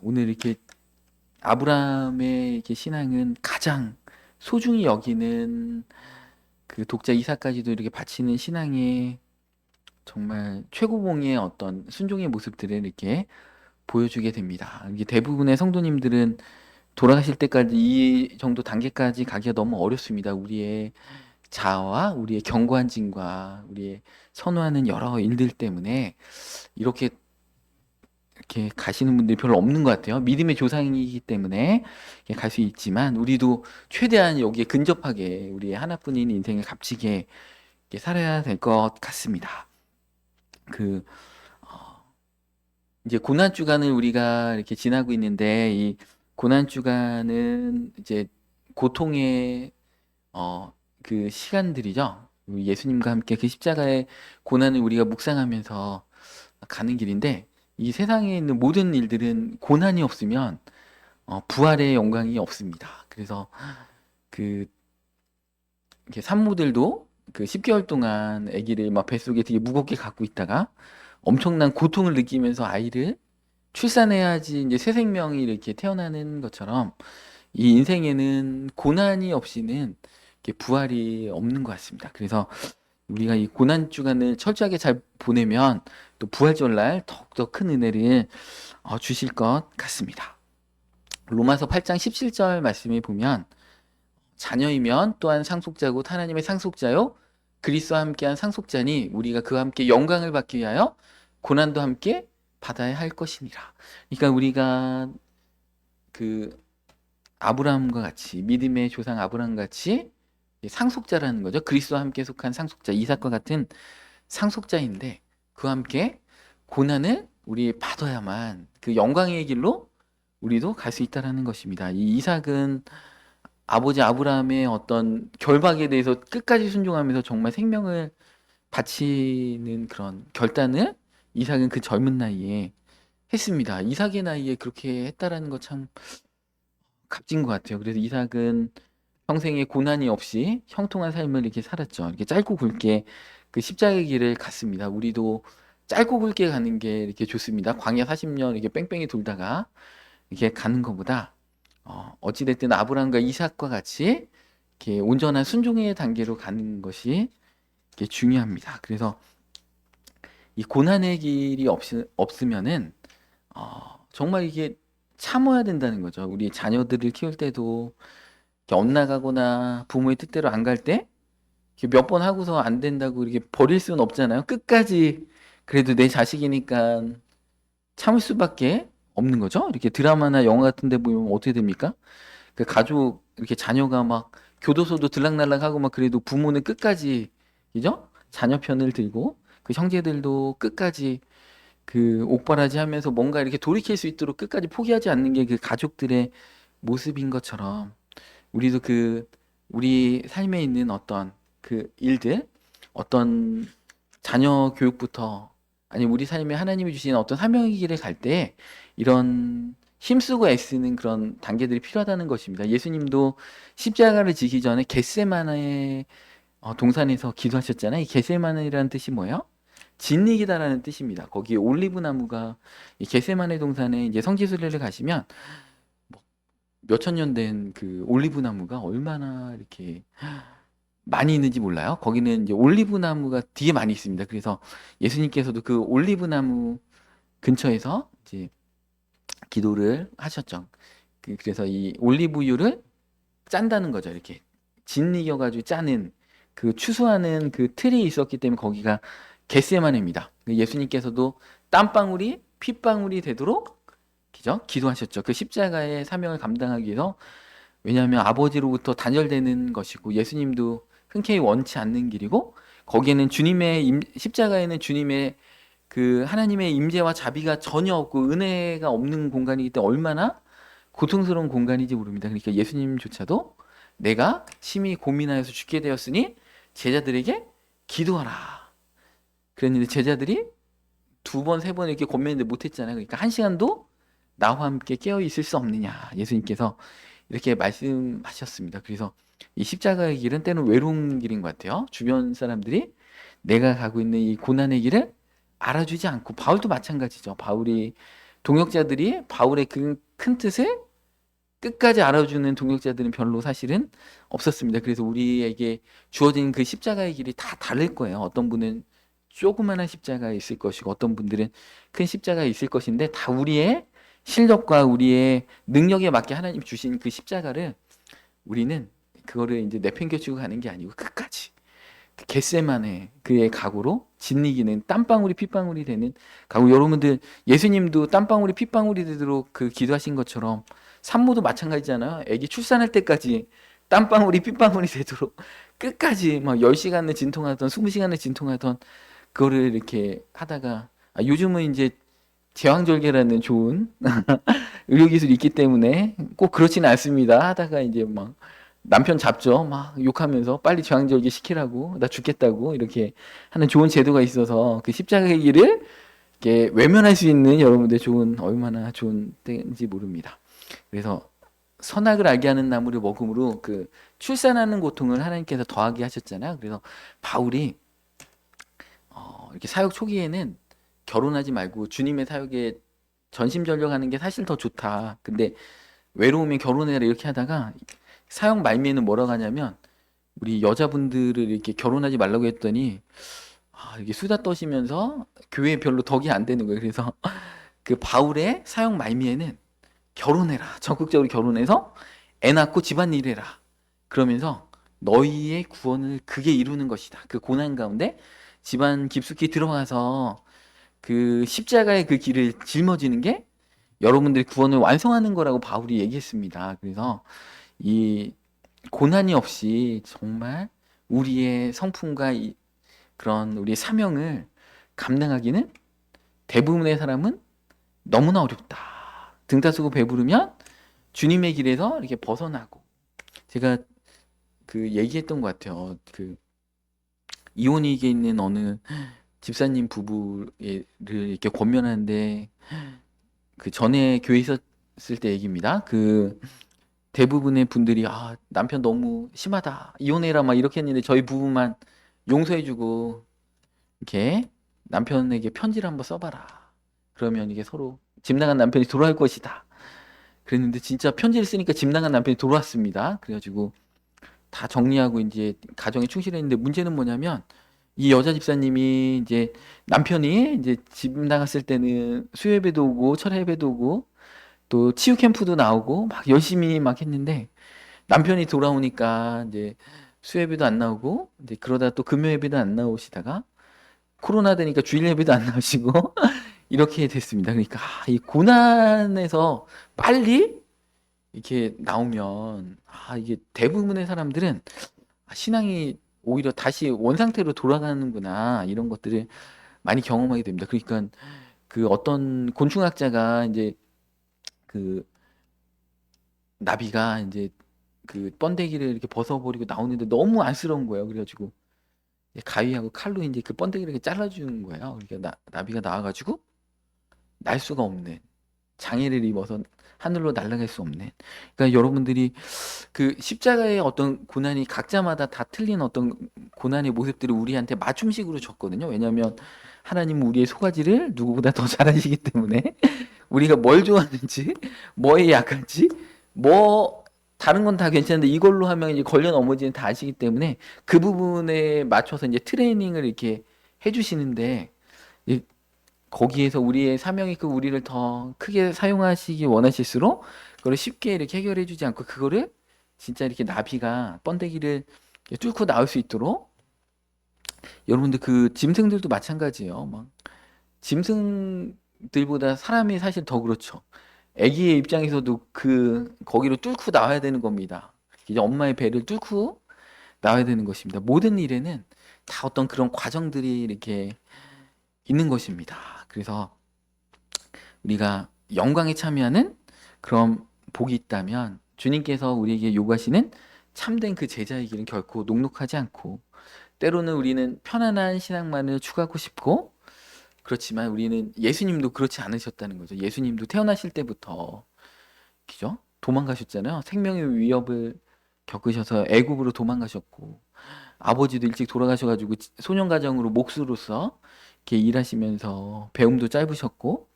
오늘 이렇게 아브라함의 이렇게 신앙은 가장 소중히 여기는 그 독자 이삭까지도 이렇게 바치는 신앙의 정말 최고봉의 어떤 순종의 모습들을 이렇게 보여주게 됩니다. 이게 대부분의 성도님들은 돌아가실 때까지 이 정도 단계까지 가기가 너무 어렵습니다. 우리의 자아와 우리의 견고한 짐과 우리의 선호하는 여러 일들 때문에 이렇게 가시는 분들이 별로 없는 것 같아요. 믿음의 조상이기 때문에 갈 수 있지만 우리도 최대한 여기에 근접하게 우리의 하나뿐인 인생을 값지게 이렇게 살아야 될 것 같습니다. 그 이제 고난 주간을 우리가 이렇게 지나고 있는데 이 고난 주간은 이제 고통의 그 시간들이죠. 예수님과 함께 그 십자가의 고난을 우리가 묵상하면서 가는 길인데 이 세상에 있는 모든 일들은 고난이 없으면 부활의 영광이 없습니다. 그래서 그 이렇게 산모들도 그 10개월 동안 아기를 막 뱃속에 되게 무겁게 갖고 있다가 엄청난 고통을 느끼면서 아이를 출산해야지 이제 새 생명이 이렇게 태어나는 것처럼 이 인생에는 고난이 없이는 이렇게 부활이 없는 것 같습니다. 그래서 우리가 이 고난 주간을 철저하게 잘 보내면 또 부활절날 더욱더 큰 은혜를 주실 것 같습니다. 로마서 8장 17절 말씀에 보면 자녀이면 또한 상속자고 하나님의 상속자요 그리스도와 함께한 상속자니 우리가 그와 함께 영광을 받기 위하여 고난도 함께 받아야 할 것이니라. 그러니까 우리가 그 아브라함과 같이 믿음의 조상 아브라함 같이 상속자라는 거죠. 그리스도와 함께 속한 상속자 이삭과 같은 상속자인데 그와 함께 고난을 우리 받아야만 그 영광의 길로 우리도 갈 수 있다라는 것입니다. 이 이삭은 아버지 아브라함의 어떤 결박에 대해서 끝까지 순종하면서 정말 생명을 바치는 그런 결단을 이삭은 그 젊은 나이에 했습니다. 이삭의 나이에 그렇게 했다라는 거 참 값진 것 같아요. 그래서 이삭은 평생에 고난이 없이 형통한 삶을 이렇게 살았죠. 이렇게 짧고 굵게 그 십자가의 길을 갔습니다. 우리도 짧고 굵게 가는 게 이렇게 좋습니다. 광야 40년 이렇게 뺑뺑이 돌다가 이렇게 가는 것보다 어찌됐든 아브라함과 이삭과 같이 이렇게 온전한 순종의 단계로 가는 것이 이렇게 중요합니다. 그래서 이 고난의 길이 없으면은 정말 이게 참아야 된다는 거죠. 우리 자녀들을 키울 때도 이렇게 엇나가거나 부모의 뜻대로 안 갈 때 몇 번 하고서 안 된다고 이렇게 버릴 수는 없잖아요. 끝까지 그래도 내 자식이니까 참을 수밖에 없는 거죠. 이렇게 드라마나 영화 같은 데 보면 어떻게 됩니까? 그 가족 이렇게 자녀가 막 교도소도 들락날락하고 막 그래도 부모는 끝까지 그죠? 자녀 편을 들고 그 형제들도 끝까지 그 옥바라지 하면서 뭔가 이렇게 돌이킬 수 있도록 끝까지 포기하지 않는 게 그 가족들의 모습인 것처럼 우리도 그 우리 삶에 있는 어떤 그 일들 어떤 자녀 교육부터 아니 우리 삶에 하나님이 주신 어떤 사명의 길에 갈 때 이런 힘쓰고 애쓰는 그런 단계들이 필요하다는 것입니다. 예수님도 십자가를 지기 전에 겟세마네 동산에서 기도하셨잖아요. 이 겟세마네라는 뜻이 뭐예요? 진리기다라는 뜻입니다. 거기에 올리브 나무가 이 겟세마네 동산에 이제 성지순례를 가시면 뭐 몇천 년 된 그 올리브 나무가 얼마나 이렇게 많이 있는지 몰라요. 거기는 이제 올리브 나무가 되게 많이 있습니다. 그래서 예수님께서도 그 올리브 나무 근처에서 이제 기도를 하셨죠. 그래서 이 올리브유를 짠다는 거죠. 이렇게 짓이겨가지고 짜는 그 추수하는 그 틀이 있었기 때문에 거기가 겟세마네입니다. 예수님께서도 땀방울이 핏방울이 되도록 그죠? 기도하셨죠. 그 십자가의 사명을 감당하기 위해서 왜냐하면 아버지로부터 단절되는 것이고 예수님도 흔쾌히 원치 않는 길이고 거기에는 십자가에는 주님의 그 하나님의 임재와 자비가 전혀 없고 은혜가 없는 공간이기 때문에 얼마나 고통스러운 공간인지 모릅니다. 그러니까 예수님조차도 내가 심히 고민하여서 죽게 되었으니 제자들에게 기도하라. 그랬는데 제자들이 두 번, 세 번 이렇게 고민했는데 못했잖아요. 그러니까 한 시간도 나와 함께 깨어 있을 수 없느냐. 예수님께서 이렇게 말씀하셨습니다. 그래서 이 십자가의 길은 때는 외로운 길인 것 같아요. 주변 사람들이 내가 가고 있는 이 고난의 길을 알아주지 않고 바울도 마찬가지죠. 바울이 동역자들이 바울의 그 큰 뜻을 끝까지 알아주는 동역자들은 별로 사실은 없었습니다. 그래서 우리에게 주어진 그 십자가의 길이 다 다를 거예요. 어떤 분은 조그마한 십자가가 있을 것이고 어떤 분들은 큰 십자가가 있을 것인데 다 우리의 실력과 우리의 능력에 맞게 하나님 주신 그 십자가를 우리는 그거를 이제 내팽개치고 가는 게 아니고 끝까지 겟세마네 그의 각오로 짓이기는 땀방울이 핏방울이 되는 각오. 여러분들 예수님도 땀방울이 핏방울이 되도록 그 기도하신 것처럼 산모도 마찬가지잖아요. 아기 출산할 때까지 땀방울이 핏방울이 되도록 끝까지 막 10시간을 진통하던 20시간을 진통하던 그거를 이렇게 하다가 요즘은 이제 제왕절개라는 좋은 의료기술이 있기 때문에 꼭 그렇지는 않습니다. 하다가 이제 막 남편 잡죠. 막 욕하면서 빨리 제왕절개 시키라고 나 죽겠다고 이렇게 하는 좋은 제도가 있어서 그 십자가의 길을 이렇게 외면할 수 있는 여러분들 좋은 얼마나 좋은 때인지 모릅니다. 그래서 선악을 알게 하는 나무를 먹음으로 그 출산하는 고통을 하나님께서 더하게 하셨잖아요. 그래서 바울이 이렇게 사역 초기에는 결혼하지 말고 주님의 사역에 전심전력하는 게 사실 더 좋다. 근데 외로우면 결혼해라 이렇게 하다가 사역 말미에는 뭐라고 하냐면 우리 여자분들을 이렇게 결혼하지 말라고 했더니 이게 수다 떠시면서 교회에 별로 덕이 안 되는 거예요. 그래서 그 바울의 사역 말미에는 결혼해라. 적극적으로 결혼해서 애 낳고 집안일 해라. 그러면서 너희의 구원을 그게 이루는 것이다. 그 고난 가운데 집안 깊숙이 들어가서 그 십자가의 그 길을 짊어지는 게 여러분들의 구원을 완성하는 거라고 바울이 얘기했습니다. 그래서 이 고난이 없이 정말 우리의 성품과 그런 우리의 사명을 감당하기는 대부분의 사람은 너무나 어렵다. 등 따스고 배부르면 주님의 길에서 이렇게 벗어나고 제가 그 얘기했던 것 같아요. 그 이온이에 있는 어느 집사님 부부를 이렇게 권면하는데 그 전에 교회 있었을 때 얘기입니다. 그 대부분의 분들이 남편 너무 심하다 이혼해라 막 이렇게 했는데 저희 부부만 용서해주고 이렇게 남편에게 편지를 한번 써봐라. 그러면 이게 서로 집 나간 남편이 돌아올 것이다. 그랬는데 진짜 편지를 쓰니까 집 나간 남편이 돌아왔습니다. 그래가지고 다 정리하고 이제 가정에 충실했는데 문제는 뭐냐면 이 여자 집사님이 이제 남편이 이제 집 나갔을 때는 수요예배도 오고 철야예배도 오고 또 치유 캠프도 나오고 막 열심히 막 했는데 남편이 돌아오니까 이제 수요예배도 안 나오고 이제 그러다 또 금요예배도 안 나오시다가 코로나 되니까 주일 예배도 안 나오시고 이렇게 됐습니다. 그러니까 이 고난에서 빨리 이렇게 나오면 이게 대부분의 사람들은 신앙이 오히려 다시 원상태로 돌아가는구나 이런 것들을 많이 경험하게 됩니다. 그러니까 그 어떤 곤충학자가 이제 그 나비가 이제 그 번데기를 이렇게 벗어버리고 나오는데 너무 안쓰러운 거예요. 그래가지고 가위하고 칼로 이제 그 번데기를 이렇게 잘라주는 거예요. 그러니까 나비가 나와가지고 날 수가 없는 장애를 입어서 하늘로 날아갈 수 없는. 그러니까 여러분들이 그 십자가의 어떤 고난이 각자마다 다 틀린 어떤 고난의 모습들을 우리한테 맞춤식으로 줬거든요. 왜냐하면 하나님은 우리의 소가지를 누구보다 더 잘 아시기 때문에 우리가 뭘 좋아하는지, 뭐에 약한지, 뭐 다른 건 다 괜찮은데 이걸로 하면 이제 걸려 넘어지는 다 아시기 때문에 그 부분에 맞춰서 이제 트레이닝을 이렇게 해주시는데 거기에서 우리의 사명이 그 우리를 더 크게 사용하시기 원하실수록 그걸 쉽게 이렇게 해결해 주지 않고 그거를 진짜 이렇게 나비가 번데기를 뚫고 나올 수 있도록 여러분들 그 짐승들도 마찬가지예요. 막 짐승들보다 사람이 사실 더 그렇죠. 아기의 입장에서도 그 거기로 뚫고 나와야 되는 겁니다. 이제 엄마의 배를 뚫고 나와야 되는 것입니다. 모든 일에는 다 어떤 그런 과정들이 이렇게 있는 것입니다. 그래서 우리가 영광에 참여하는 그런 복이 있다면 주님께서 우리에게 요구하시는 참된 그 제자의 길은 결코 녹록하지 않고 때로는 우리는 편안한 신앙만을 추구하고 싶고 그렇지만 우리는 예수님도 그렇지 않으셨다는 거죠. 예수님도 태어나실 때부터 그죠? 도망가셨잖아요. 생명의 위협을 겪으셔서 애굽으로 도망가셨고 아버지도 일찍 돌아가셔가지고 소년 가정으로 목수로서 이렇게 일하시면서 배움도 짧으셨고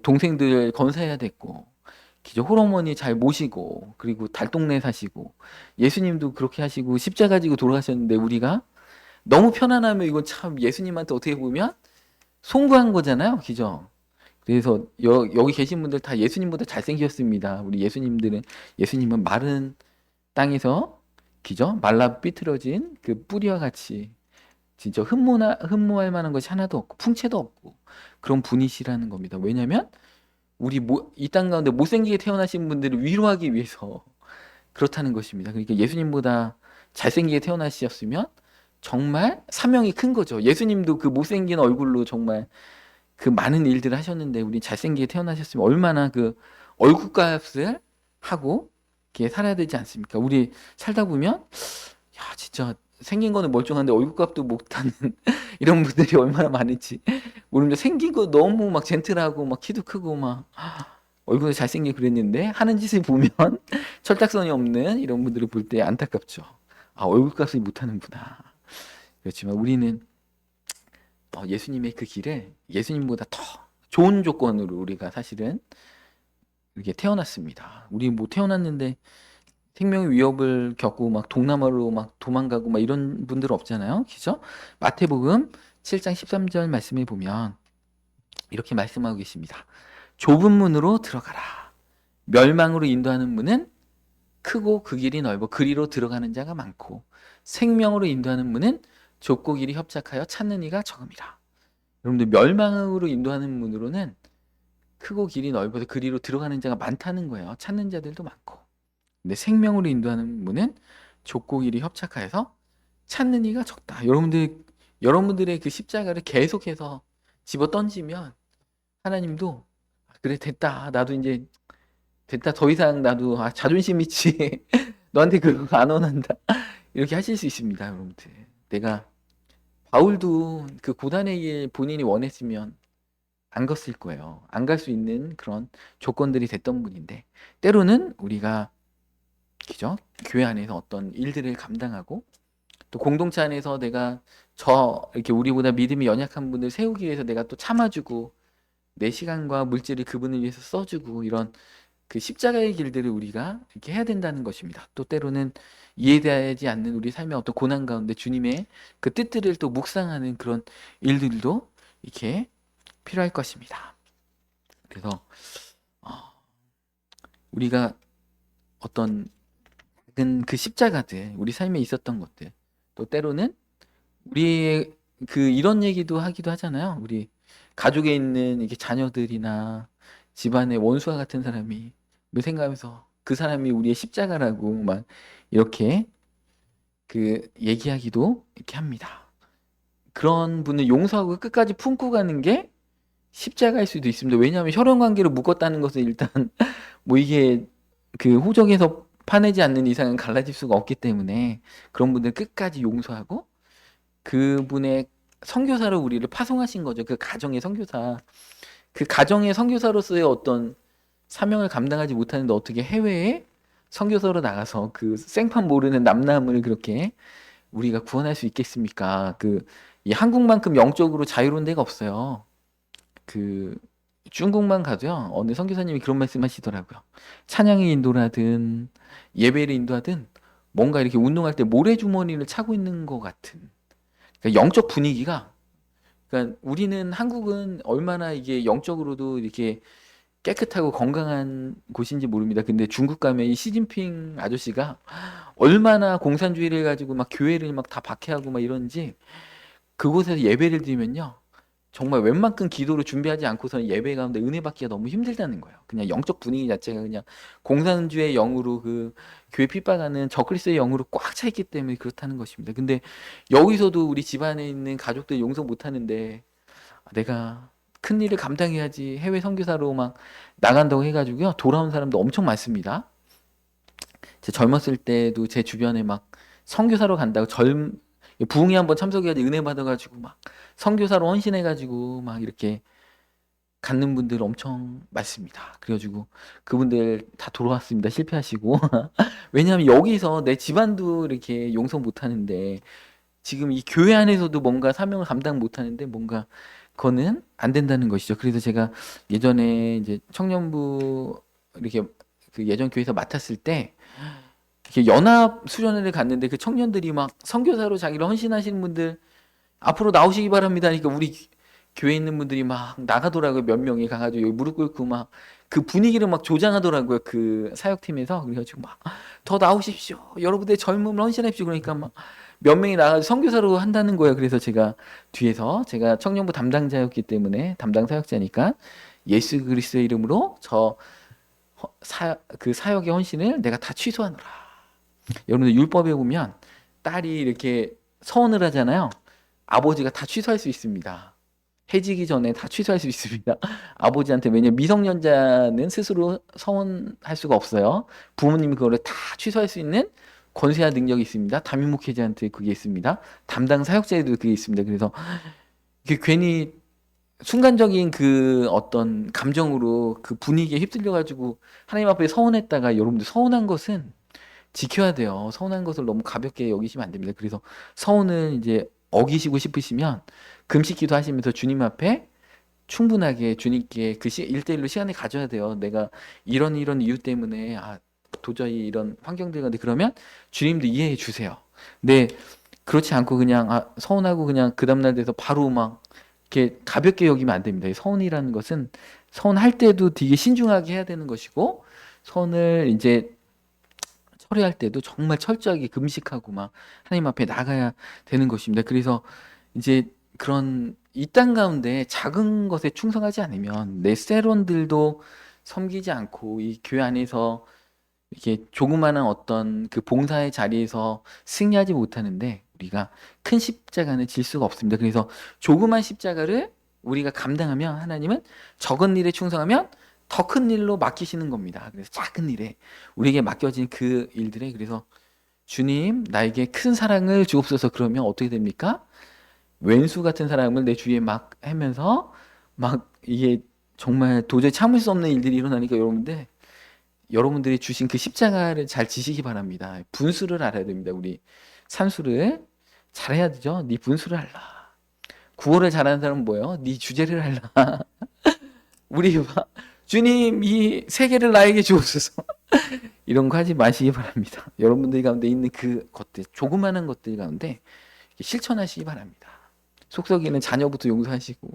동생들 건사해야 됐고, 기저 홀어머니 잘 모시고, 그리고 달동네 사시고, 예수님도 그렇게 하시고 십자가 지고 돌아가셨는데 우리가 너무 편안하면 이건 참 예수님한테 어떻게 보면 송구한 거잖아요. 그죠? 그래서 여기 계신 분들 다 예수님보다 잘생겼습니다. 우리 예수님은 마른 땅에서 그죠? 말라 삐뚤어진 그 뿌리와 같이 진짜 흠모할 만한 것이 하나도 없고 풍채도 없고 그런 분이시라는 겁니다. 왜냐하면 우리 이 땅 가운데 못생기게 태어나신 분들을 위로하기 위해서 그렇다는 것입니다. 그러니까 예수님보다 잘생기게 태어나셨으면 정말 사명이 큰 거죠. 예수님도 그 못생긴 얼굴로 정말 그 많은 일들을 하셨는데 우리 잘생기게 태어나셨으면 얼마나 그 얼굴값을 하고 이렇게 살아야 되지 않습니까? 우리 살다 보면 야 진짜 생긴 거는 멀쩡한데 얼굴값도 못하는 이런 분들이 얼마나 많은지 모릅니다. 생긴 거 너무 막 젠틀하고 막 키도 크고 막 얼굴도 잘생기고 그랬는데 하는 짓을 보면 철딱선이 없는 이런 분들을 볼 때 안타깝죠. 아 얼굴값을 못하는구나. 그렇지만 우리는 예수님의 그 길을 예수님보다 더 좋은 조건으로 우리가 사실은 이렇게 태어났습니다. 우리 뭐 태어났는데 생명의 위협을 겪고 막 동남아로 막 도망가고 막 이런 분들 없잖아요. 그죠? 마태복음 7장 13절 말씀에 보면 이렇게 말씀하고 계십니다. 좁은 문으로 들어가라. 멸망으로 인도하는 문은 크고 그 길이 넓어 그리로 들어가는 자가 많고 생명으로 인도하는 문은 좁고 길이 협착하여 찾는 이가 적음이라. 여러분들 멸망으로 인도하는 문으로는 크고 길이 넓어서 그리로 들어가는 자가 많다는 거예요. 찾는 자들도 많고. 근데 생명으로 인도하는 문은 좁고 길이 협착하여서 찾는 이가 적다. 여러분들의 그 십자가를 계속해서 집어 던지면 하나님도 그래 됐다. 나도 이제 됐다. 더 이상 나도 자존심 있지. 너한테 그런 거 안 원한다. 이렇게 하실 수 있습니다, 여러분들. 바울도 그 고단의 길 본인이 원했으면 안 갔을 거예요. 안 갈 수 있는 그런 조건들이 됐던 분인데 때로는 우리가 그죠? 교회 안에서 어떤 일들을 감당하고 또 공동체 안에서 내가 이렇게 우리보다 믿음이 연약한 분들 세우기 위해서 내가 또 참아주고 내 시간과 물질을 그분을 위해서 써주고 이런 그 십자가의 길들을 우리가 이렇게 해야 된다는 것입니다. 또 때로는 이해되지 않는 우리 삶의 어떤 고난 가운데 주님의 그 뜻들을 또 묵상하는 그런 일들도 이렇게 필요할 것입니다. 그래서 우리가 어떤 작은 그 십자가들 우리 삶에 있었던 것들 또 때로는 우리의 그 이런 얘기도 하기도 하잖아요. 우리 가족에 있는 이게 자녀들이나 집안의 원수와 같은 사람이 생각하면서 그 사람이 우리의 십자가라고 막 이렇게 그 얘기하기도 이렇게 합니다. 그런 분을 용서하고 끝까지 품고 가는 게 십자가일 수도 있습니다. 왜냐하면 혈연 관계로 묶었다는 것은 일단 뭐 이게 그 호적에서 파내지 않는 이상은 갈라질 수가 없기 때문에 그런 분들 끝까지 용서하고 그분의 선교사로 우리를 파송하신 거죠. 그 가정의 선교사. 그 가정의 선교사로서의 어떤 사명을 감당하지 못하는데 어떻게 해외에 선교사로 나가서 그 생판 모르는 남남을 그렇게 우리가 구원할 수 있겠습니까? 이 한국만큼 영적으로 자유로운 데가 없어요. 그 중국만 가도요. 어느 선교사님이 그런 말씀하시더라고요. 찬양의 인도라든 예배를 인도하든 뭔가 이렇게 운동할 때 모래주머니를 차고 있는 것 같은 그러니까 영적 분위기가 그러니까 우리는 한국은 얼마나 이게 영적으로도 이렇게 깨끗하고 건강한 곳인지 모릅니다. 근데 중국 가면 이 시진핑 아저씨가 얼마나 공산주의를 가지고 막 교회를 막 다 박해하고 막 이런지 그곳에서 예배를 드리면요. 정말 웬만큼 기도를 준비하지 않고서는 예배 가운데 은혜 받기가 너무 힘들다는 거예요. 그냥 영적 분위기 자체가 그냥 공산주의 영으로 그 교회 핍박하는 적그리스도의 영으로 꽉 차 있기 때문에 그렇다는 것입니다. 근데 여기서도 우리 집안에 있는 가족들 용서 못 하는데 내가 큰 일을 감당해야지 해외 선교사로 막 나간다고 해가지고요. 돌아온 사람도 엄청 많습니다. 제 젊었을 때도 제 주변에 막 선교사로 간다고 부흥회 한번 참석해야지 은혜 받아가지고 막 선교사로 헌신해가지고 막 이렇게 갖는 분들 엄청 많습니다. 그래가지고 그분들 다 돌아왔습니다. 실패하시고 왜냐하면 여기서 내 집안도 이렇게 용서 못하는데 지금 이 교회 안에서도 뭔가 사명을 감당 못하는데 뭔가 그거는 안 된다는 것이죠. 그래서 제가 예전에 이제 청년부 이렇게 그 예전 교회에서 맡았을 때 이렇게 연합 수련회를 갔는데 그 청년들이 막 선교사로 자기를 헌신하시는 분들 앞으로 나오시기 바랍니다. 그러니까 우리 교회에 있는 분들이 막 나가더라고요. 몇 명이 가가지고 여기 무릎 꿇고 막 그 분위기를 막 조장하더라고요. 그 사역팀에서. 그래가지고 막 더 나오십시오. 여러분들 젊음을 헌신하십시오. 그러니까 막 몇 명이 나가서 선교사로 한다는 거예요. 그래서 제가 뒤에서 제가 청년부 담당자였기 때문에 담당 사역자니까 예수 그리스도의 이름으로 그 사역의 헌신을 내가 다 취소하노라. 여러분들 율법에 보면 딸이 이렇게 서원을 하잖아요. 아버지가 다 취소할 수 있습니다. 해지기 전에 다 취소할 수 있습니다. 아버지한테 왜냐면 미성년자는 스스로 서원할 수가 없어요. 부모님이 그거를 다 취소할 수 있는 권세와 능력이 있습니다. 담임목회자한테 그게 있습니다. 담당 사역자에도 그게 있습니다. 그래서 이게 괜히 순간적인 그 어떤 감정으로 그 분위기에 휩쓸려 가지고 하나님 앞에 서원했다가 여러분들 서운한 것은 지켜야 돼요. 서운한 것을 너무 가볍게 여기시면 안 됩니다. 그래서 서운을 이제 어기시고 싶으시면 금식 기도하시면서 주님 앞에 충분하게 주님께 그 1대1로 시간을 가져야 돼요. 내가 이런 이유 때문에 도저히 이런 환경들 가운데 그러면 주님도 이해해 주세요. 네, 그렇지 않고 그냥 서운하고 그냥 그 다음날 돼서 바로 막 이렇게 가볍게 여기면 안 됩니다. 이 서운이라는 것은 서운할 때도 되게 신중하게 해야 되는 것이고 서운을 이제 처리할 때도 정말 철저하게 금식하고 막 하나님 앞에 나가야 되는 것입니다. 그래서 이제 그런 이 땅 가운데 작은 것에 충성하지 않으면 내 세론들도 섬기지 않고 이 교회 안에서 이렇게 조그마한 어떤 그 봉사의 자리에서 승리하지 못하는데 우리가 큰 십자가는 질 수가 없습니다. 그래서 조그만 십자가를 우리가 감당하면 하나님은 적은 일에 충성하면 더 큰 일로 맡기시는 겁니다. 그래서 작은 일에 우리에게 맡겨진 그 일들에 그래서 주님 나에게 큰 사랑을 주옵소서 그러면 어떻게 됩니까? 왼수 같은 사람을 내 주위에 막 하면서 막 이게 정말 도저히 참을 수 없는 일들이 일어나니까 여러분들이 주신 그 십자가를 잘 지시기 바랍니다. 분수를 알아야 됩니다. 우리 산수를 잘해야 되죠. 네 분수를 알라. 구호를 잘하는 사람은 뭐예요? 네 주제를 알라. 우리 주님 이 세계를 나에게 주옵소서. 이런 거 하지 마시기 바랍니다. 여러분들 가운데 있는 그 것들, 조그마한 것들 가운데 실천하시기 바랍니다. 속속에는 자녀부터 용서하시고,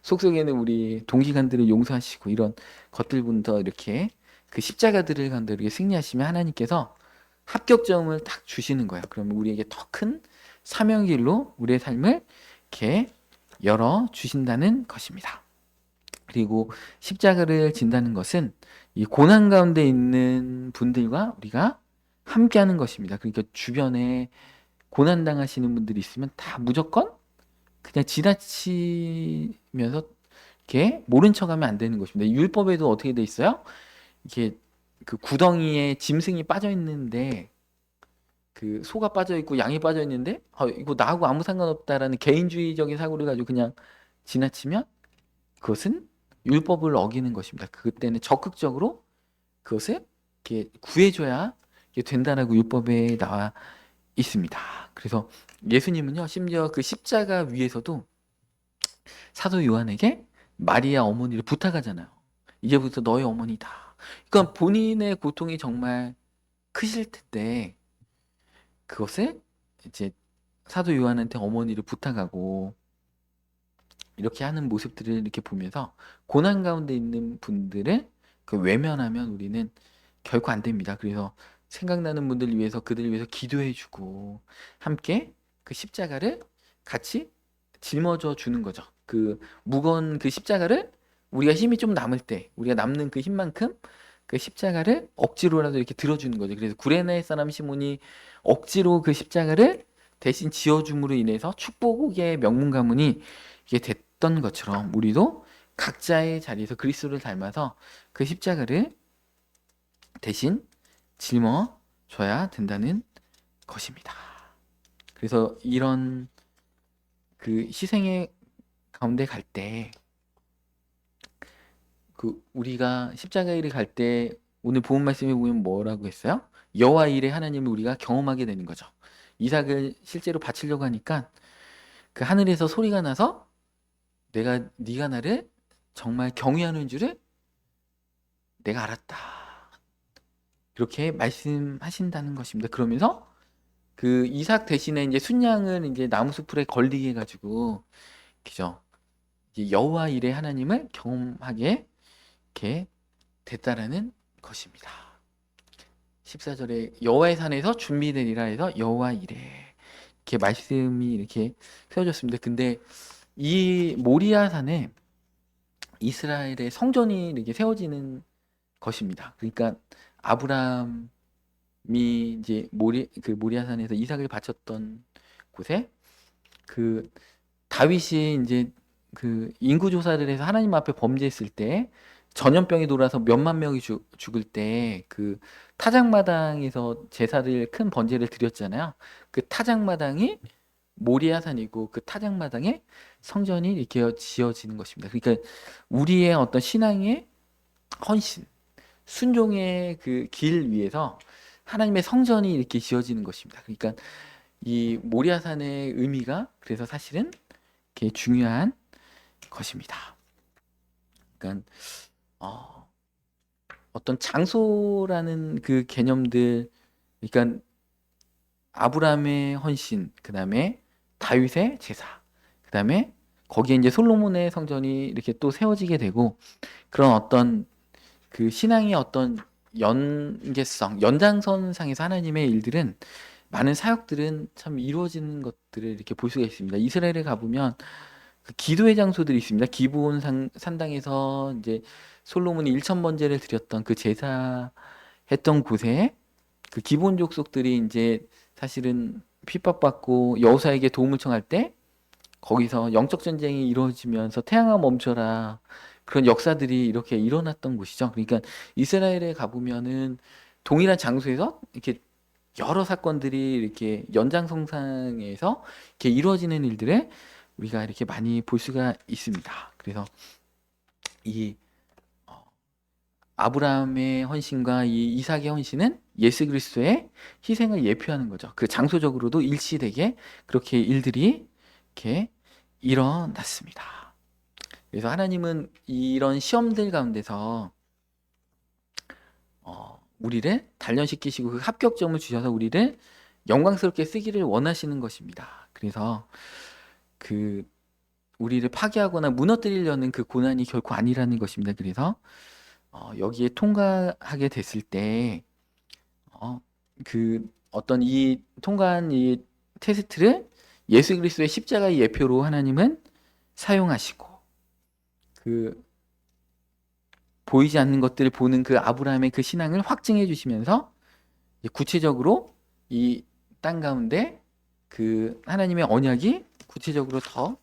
속속에는 우리 동기간들을 용서하시고, 이런 것들부터 이렇게 그 십자가들을 가운데 이렇게 승리하시면 하나님께서 합격점을 딱 주시는 거예요. 그러면 우리에게 더 큰 사명길로 우리의 삶을 이렇게 열어 주신다는 것입니다. 그리고 십자가를 진다는 것은 이 고난 가운데 있는 분들과 우리가 함께하는 것입니다. 그러니까 주변에 고난 당하시는 분들이 있으면 다 무조건 그냥 지나치면서 이렇게 모른 척하면 안 되는 것입니다. 율법에도 어떻게 돼 있어요? 이게 그 구덩이에 짐승이 빠져 있는데 그 소가 빠져 있고 양이 빠져 있는데 이거 나하고 아무 상관없다라는 개인주의적인 사고를 가지고 그냥 지나치면 그것은 율법을 어기는 것입니다. 그때는 적극적으로 그것을 이렇게 구해줘야 이게 된다라고 율법에 나와 있습니다. 그래서 예수님은요, 심지어 그 십자가 위에서도 사도 요한에게 마리아 어머니를 부탁하잖아요. 이제부터 너의 어머니다. 그러니까 본인의 고통이 정말 크실 텐데 그것을 이제 사도 요한한테 어머니를 부탁하고 이렇게 하는 모습들을 이렇게 보면서 고난 가운데 있는 분들을 그 외면하면 우리는 결코 안 됩니다. 그래서 생각나는 분들을 위해서 그들을 위해서 기도해주고 함께 그 십자가를 같이 짊어져 주는 거죠. 그 무거운 그 십자가를 우리가 힘이 좀 남을 때 우리가 남는 그 힘만큼 그 십자가를 억지로라도 이렇게 들어주는 거죠. 그래서 구레네 사람 시몬이 억지로 그 십자가를 대신 지어줌으로 인해서 축복의 명문 가문이 이게 됐던 것처럼 우리도 각자의 자리에서 그리스도를 닮아서 그 십자가를 대신 짊어져야 된다는 것입니다. 그래서 이런 그 희생의 가운데 갈 때 그 우리가 십자가 일을 갈 때 오늘 본문 말씀에 보면 뭐라고 했어요? 여호와 일의 하나님을 우리가 경험하게 되는 거죠. 이삭을 실제로 바치려고 하니까 그 하늘에서 소리가 나서 네가 나를 정말 경외하는 줄을 내가 알았다. 그렇게 말씀하신다는 것입니다. 그러면서 그 이삭 대신에 이제 순양을 이제 나무 숲풀에 걸리게 해가지고, 그죠? 이제 여호와 일의 하나님을 경험하게 이렇게 됐다라는 것입니다. 14절에 여호와의 산에서 준비되리라 해서 여호와 이래, 이렇게 말씀이 이렇게 세워졌습니다. 근데 이 모리아 산에 이스라엘의 성전이 이렇게 세워지는 것입니다. 그러니까 아브라함이 이제 모리아 산에서 이삭을 바쳤던 곳에 그 다윗이 이제 그 인구 조사를 해서 하나님 앞에 범죄했을 때 전염병이 돌아서 몇만 명이 죽을 때 그 타작마당에서 제사를 큰 번제를 드렸잖아요. 그 타작마당이 모리아산이고 그 타작마당에 성전이 이렇게 지어지는 것입니다. 그러니까 우리의 어떤 신앙의 헌신, 순종의 그 길 위에서 하나님의 성전이 이렇게 지어지는 것입니다. 그러니까 이 모리아산의 의미가 그래서 사실은 이렇게 중요한 것입니다. 그러니까 어떤 장소라는 그 개념들, 그러니까 아브라함의 헌신, 그 다음에 다윗의 제사, 그 다음에 거기에 이제 솔로몬의 성전이 이렇게 또 세워지게 되고, 그런 어떤 그 신앙의 어떤 연계성, 연장선상에서 하나님의 일들은, 많은 사역들은 참 이루어지는 것들을 이렇게 볼 수가 있습니다. 이스라엘에 가보면 그 기도의 장소들이 있습니다. 기브온 산당에서 이제 솔로몬이 1천 번제를 드렸던 그 제사했던 곳에 그 기브온 족속들이 이제 사실은 핍박받고 여호사에게 도움을 청할 때 거기서 영적 전쟁이 이루어지면서 태양아 멈춰라, 그런 역사들이 이렇게 일어났던 곳이죠. 그러니까 이스라엘에 가보면은 동일한 장소에서 이렇게 여러 사건들이 이렇게 연장선상에서 이렇게 이루어지는 일들을 우리가 이렇게 많이 볼 수가 있습니다. 그래서 이 아브라함의 헌신과 이 이삭의 헌신은 예수 그리스도의 희생을 예표하는 거죠. 그 장소적으로도 일치되게 그렇게 일들이 이렇게 일어났습니다. 그래서 하나님은 이런 시험들 가운데서 우리를 단련시키시고 그 합격점을 주셔서 우리를 영광스럽게 쓰기를 원하시는 것입니다. 그래서 그 우리를 파괴하거나 무너뜨리려는 그 고난이 결코 아니라는 것입니다. 그래서 여기에 통과하게 됐을 때 그 어떤 이 통과한 이 테스트를 예수 그리스도의 십자가의 예표로 하나님은 사용하시고, 그 보이지 않는 것들을 보는 그 아브라함의 그 신앙을 확증해 주시면서 구체적으로 이 땅 가운데 그 하나님의 언약이 구체적으로 더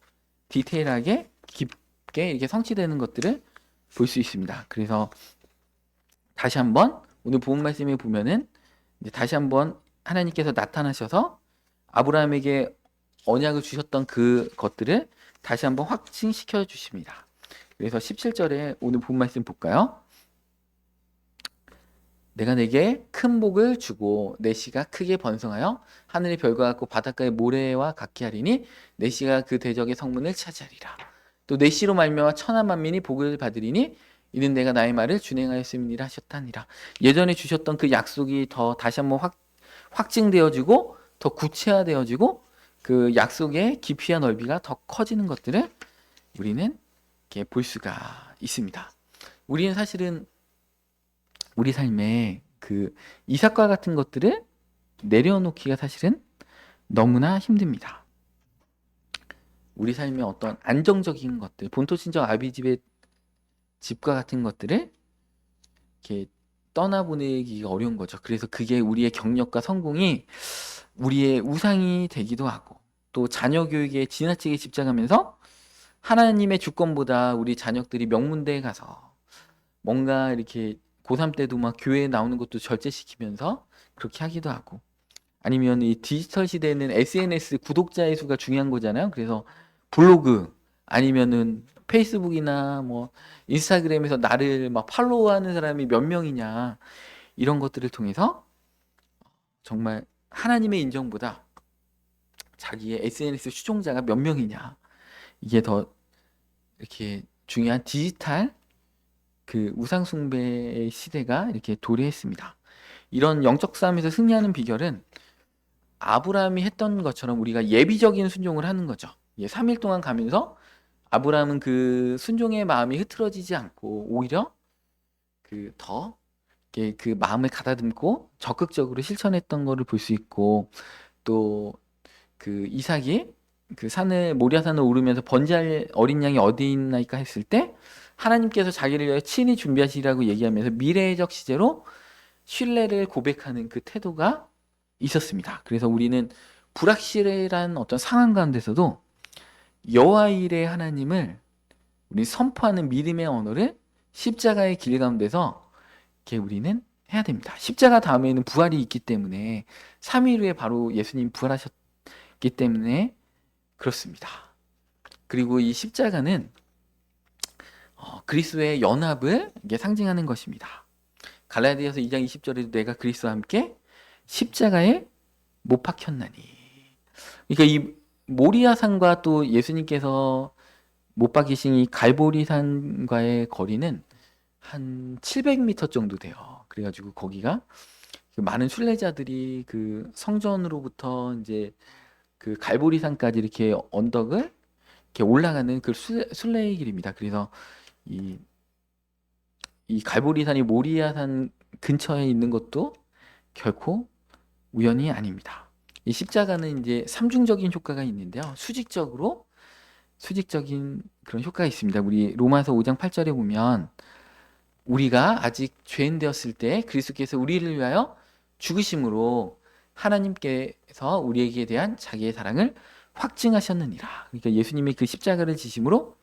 디테일하게 깊게 이렇게 성취되는 것들을 볼 수 있습니다. 그래서 다시 한번 오늘 본문 말씀에 보면은 이제 다시 한번 하나님께서 나타나셔서 아브라함에게 언약을 주셨던 그 것들을 다시 한번 확증시켜 주십니다. 그래서 17절에 오늘 본 말씀 볼까요? 내가 내게 큰 복을 주고 내 씨가 크게 번성하여 하늘의 별과 같고 바닷가의 모래와 같게 하리니 내 씨가 그 대적의 성문을 차지하리라. 또 내 씨로 말미암아 천하 만민이 복을 받으리니 이는 내가 나의 말을 준행하였음이니라 하셨다니라. 예전에 주셨던 그 약속이 더 다시 한번 확증되어지고 더 구체화되어지고 그 약속의 깊이와 넓이가 더 커지는 것들을 우리는 이렇게 볼 수가 있습니다. 우리는 사실은 우리 삶에 그 이삭과 같은 것들을 내려놓기가 사실은 너무나 힘듭니다. 우리 삶의 어떤 안정적인 것들, 본토 친정 아비 집의 집과 같은 것들을 이렇게 떠나보내기가 어려운 거죠. 그래서 그게 우리의 경력과 성공이 우리의 우상이 되기도 하고, 또 자녀 교육에 지나치게 집착하면서 하나님의 주권보다 우리 자녀들이 명문대에 가서 뭔가 이렇게 고3 때도 막 교회에 나오는 것도 절제시키면서 그렇게 하기도 하고, 아니면 이 디지털 시대에는 SNS 구독자의 수가 중요한 거잖아요. 그래서 블로그 아니면은 페이스북이나 뭐 인스타그램에서 나를 막 팔로우하는 사람이 몇 명이냐, 이런 것들을 통해서 정말 하나님의 인정보다 자기의 SNS 추종자가 몇 명이냐, 이게 더 이렇게 중요한 디지털 그 우상 숭배의 시대가 이렇게 도래했습니다. 이런 영적 싸움에서 승리하는 비결은 아브라함이 했던 것처럼 우리가 예비적인 순종을 하는 거죠. 3일 동안 가면서 아브라함은 그 순종의 마음이 흐트러지지 않고 오히려 더 그 마음을 가다듬고 적극적으로 실천했던 거를 볼 수 있고, 또 그 이삭이 그 산을 모리아산을 오르면서 번제할 어린 양이 어디 있나이까 했을 때 하나님께서 자기를 위해 친히 준비하시라고 얘기하면서 미래적 시제로 신뢰를 고백하는 그 태도가 있었습니다. 그래서 우리는 불확실한 어떤 상황 가운데서도 여호와 일의 하나님을 우리 선포하는 믿음의 언어를 십자가의 길 가운데서 이렇게 우리는 해야 됩니다. 십자가 다음에는 부활이 있기 때문에 3일 후에 바로 예수님 부활하셨기 때문에 그렇습니다. 그리고 이 십자가는 그리스도의 연합을 이게 상징하는 것입니다. 갈라디아서 2장 20절에도 내가 그리스도와 함께 십자가에 못 박혔나니. 그러니까 이 모리아산과 또 예수님께서 못 박히신 이 갈보리산과의 거리는 한 700m 정도 돼요. 그래가지고 거기가 그 많은 순례자들이 그 성전으로부터 이제 그 갈보리산까지 이렇게 언덕을 이렇게 올라가는 그 순례의 길입니다. 그래서 이, 이 갈보리산이 모리아산 근처에 있는 것도 결코 우연이 아닙니다. 이 십자가는 이제 삼중적인 효과가 있는데요. 수직적인 그런 효과가 있습니다. 우리 로마서 5장 8절에 보면 우리가 아직 죄인 되었을 때 그리스도께서 우리를 위하여 죽으심으로 하나님께서 우리에게 대한 자기의 사랑을 확증하셨느니라. 그러니까 예수님이 그 십자가를 지심으로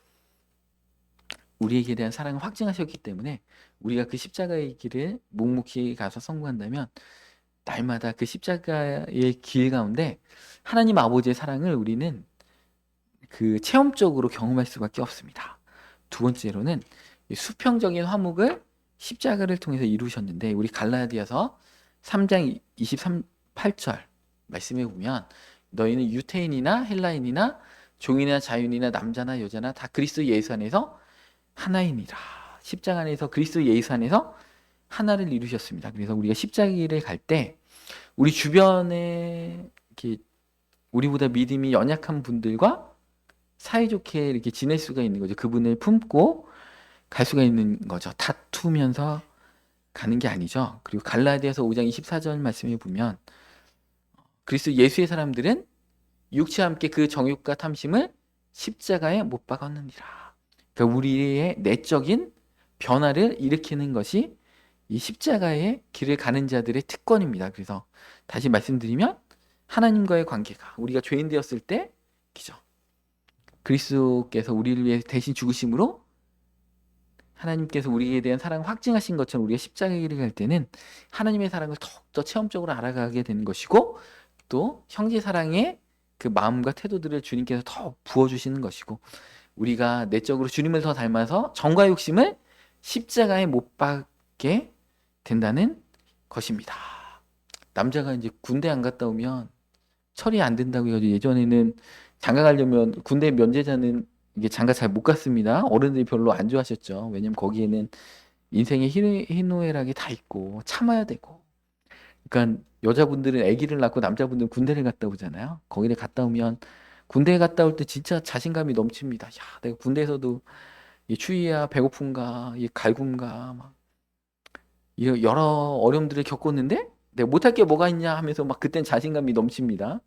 우리에게 대한 사랑을 확증하셨기 때문에 우리가 그 십자가의 길을 묵묵히 가서 성공한다면 날마다 그 십자가의 길 가운데 하나님 아버지의 사랑을 우리는 그 체험적으로 경험할 수밖에 없습니다. 두 번째로는 수평적인 화목을 십자가를 통해서 이루셨는데, 우리 갈라디아서 3장 23-8절 말씀해 보면 너희는 유태인이나 헬라인이나 종이나 자유인이나 남자나 여자나 다 그리스도 예수 안에서 하나이니라. 십자가 안에서 그리스도 예수 안에서 하나를 이루셨습니다. 그래서 우리가 십자가를 갈 때 우리 주변에 이렇게 우리보다 믿음이 연약한 분들과 사이좋게 이렇게 지낼 수가 있는 거죠. 그분을 품고 갈 수가 있는 거죠. 다투면서 가는 게 아니죠. 그리고 갈라디아서 5장 24절 말씀에 보면 그리스도 예수의 사람들은 육체와 함께 그 정욕과 탐심을 십자가에 못 박았느니라. 그러니까 우리의 내적인 변화를 일으키는 것이 이 십자가의 길을 가는 자들의 특권입니다. 그래서 다시 말씀드리면 하나님과의 관계가 우리가 죄인 되었을 때 그죠? 그리스도께서 우리를 위해 대신 죽으심으로 하나님께서 우리에 대한 사랑을 확증하신 것처럼 우리가 십자가의 길을 갈 때는 하나님의 사랑을 더욱더 체험적으로 알아가게 되는 것이고, 또 형제 사랑의 그 마음과 태도들을 주님께서 더 부어주시는 것이고, 우리가 내적으로 주님을 더 닮아서 정과 욕심을 십자가에 못 박게 된다는 것입니다. 남자가 이제 군대 안 갔다 오면 처리 안 된다고 해가지고 예전에는 장가 가려면 군대 면제자는 이게 장가 잘 못 갔습니다. 어른들이 별로 안 좋아하셨죠. 왜냐면 거기에는 인생의 희노애락이 다 있고 참아야 되고. 그러니까 여자분들은 아기를 낳고 남자분들은 군대를 갔다 오잖아요. 거기를 갔다 오면 군대에 갔다 올 때 진짜 자신감이 넘칩니다. 야, 내가 군대에서도 이 추위야, 배고픈가, 이 갈굼가 막 여러 어려움들을 겪었는데 내가 못할 게 뭐가 있냐 하면서 막 그땐 자신감이 넘칩니다.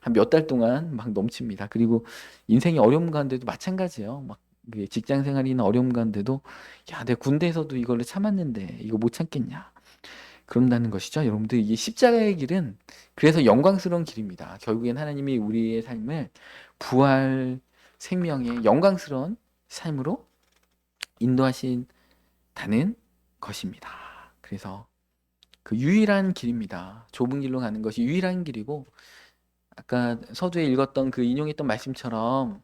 한 몇 달 동안 막 넘칩니다. 그리고 인생의 어려움 가운데도 마찬가지예요. 막 직장 생활이나 어려움 가운데도 야, 내가 군대에서도 이걸 참았는데 이거 못 참겠냐. 그런다는 것이죠. 여러분들 이 십자가의 길은 그래서 영광스러운 길입니다. 결국엔 하나님이 우리의 삶을 부활 생명의 영광스러운 삶으로 인도하신다는 것입니다. 그래서 그 유일한 길입니다. 좁은 길로 가는 것이 유일한 길이고, 아까 서두에 읽었던 그 인용했던 말씀처럼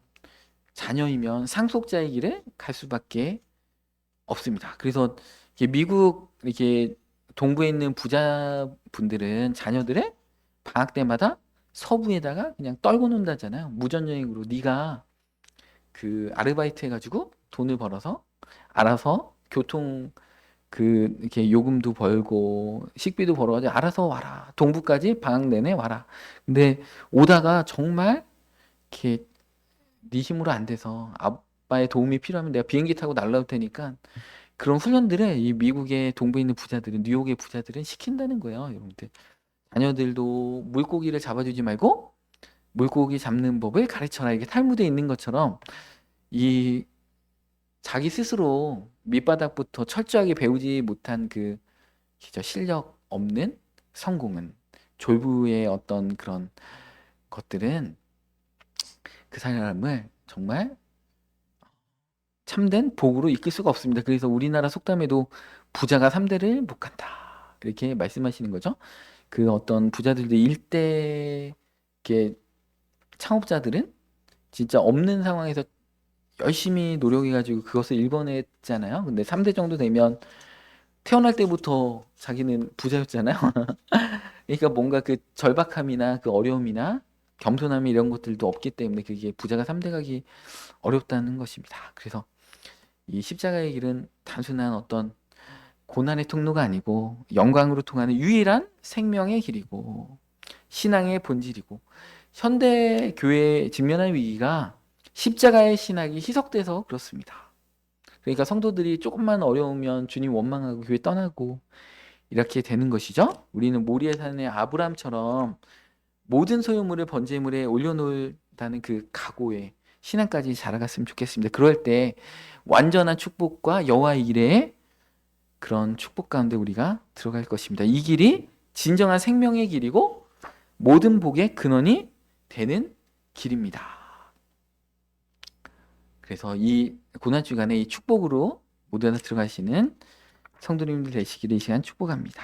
자녀이면 상속자의 길을 갈 수밖에 없습니다. 그래서 미국 이렇게 동부에 있는 부자분들은 자녀들의 방학 때마다 서부에다가 그냥 떨고 논다잖아요. 무전여행으로 네가 그 아르바이트 해가지고 돈을 벌어서 알아서 교통 그 이렇게 요금도 벌고 식비도 벌어가지고 알아서 와라. 동부까지 방학 내내 와라. 근데 오다가 정말 이렇게 네 힘으로 안 돼서 아빠의 도움이 필요하면 내가 비행기 타고 날라올 테니까 그런 훈련들을 이 미국의 동부에 있는 부자들은 뉴욕의 부자들은 시킨다는 거예요, 여러분들. 자녀들도 물고기를 잡아주지 말고 물고기 잡는 법을 가르쳐라. 이게 탈무드에 있는 것처럼 이 자기 스스로 밑바닥부터 철저하게 배우지 못한 그 실력 없는 성공은 졸부의 어떤 그런 것들은 그 사람을 정말 참된 복으로 이끌 수가 없습니다. 그래서 우리나라 속담에도 부자가 3대를 못 간다. 이렇게 말씀하시는 거죠. 그 어떤 부자들도 일대 이렇게 창업자들은 진짜 없는 상황에서 열심히 노력해가지고 그것을 일궈냈잖아요. 근데 3대 정도 되면 태어날 때부터 자기는 부자였잖아요. 그러니까 뭔가 그 절박함이나 그 어려움이나 겸손함이 이런 것들도 없기 때문에 그게 부자가 3대 가기 어렵다는 것입니다. 그래서 이 십자가의 길은 단순한 어떤 고난의 통로가 아니고 영광으로 통하는 유일한 생명의 길이고 신앙의 본질이고 현대 교회에 직면한 위기가 십자가의 신학이 희석돼서 그렇습니다. 그러니까 성도들이 조금만 어려우면 주님 원망하고 교회 떠나고 이렇게 되는 것이죠. 우리는 모리아 산의 아브라함처럼 모든 소유물을 번제물에 올려놓는다는 그 각오에 신앙까지 자라갔으면 좋겠습니다. 그럴 때 완전한 축복과 여호와의 일에 그런 축복 가운데 우리가 들어갈 것입니다. 이 길이 진정한 생명의 길이고 모든 복의 근원이 되는 길입니다. 그래서 이 고난 주간에 이 축복으로 모두 다 들어가시는 성도님들 되시기를 이 시간 축복합니다.